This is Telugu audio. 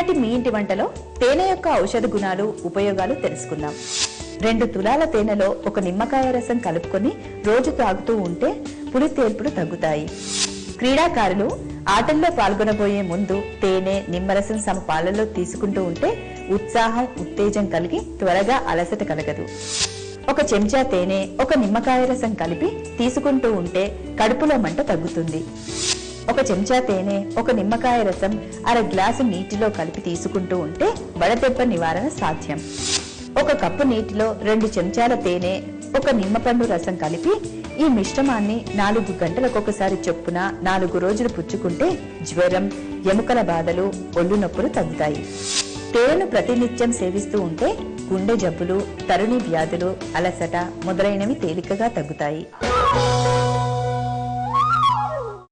ఈనాటి మీ ఇంటి వంటలో తేనె యొక్క ఔషధ గుణాలు, ఉపయోగాలు తెలుసుకుందాం. 2 తులాల తేనెలో 1 నిమ్మకాయ రసం కలుపుకొని రోజు తాగుతూ ఉంటే పులి తేల్పులు తగ్గుతాయి. క్రీడాకారులు ఆటల్లో పాల్గొనబోయే ముందు తేనె, నిమ్మరసం సమపాలలో తీసుకుంటూ ఉంటే ఉత్సాహం, ఉత్తేజం కలిగి త్వరగా అలసట కలగదు. 1 చెంచా తేనె, 1 నిమ్మకాయ రసం కలిపి తీసుకుంటూ ఉంటే కడుపులో మంట తగ్గుతుంది. 1 చెంచా తేనె, 1 నిమ్మకాయ రసం, అర గ్లాసు నీటిలో కలిపి తీసుకుంటూ ఉంటే వడదెబ్బ నివారణ సాధ్యం. 1 కప్పు నీటిలో 2 చెంచాల తేనె, 1 నిమ్మపండు రసం కలిపి ఈ మిశ్రమాన్ని 4 గంటలకొకసారి చొప్పున 4 రోజులు పుచ్చుకుంటే జ్వరం, ఎముకల బాధలు, ఒళ్ళు నొప్పులు తగ్గుతాయి. తేనెను ప్రతినిత్యం సేవిస్తూ ఉంటే గుండె జబ్బులు, తరుణి వ్యాధులు, అలసట మొదలైనవి తేలికగా తగ్గుతాయి.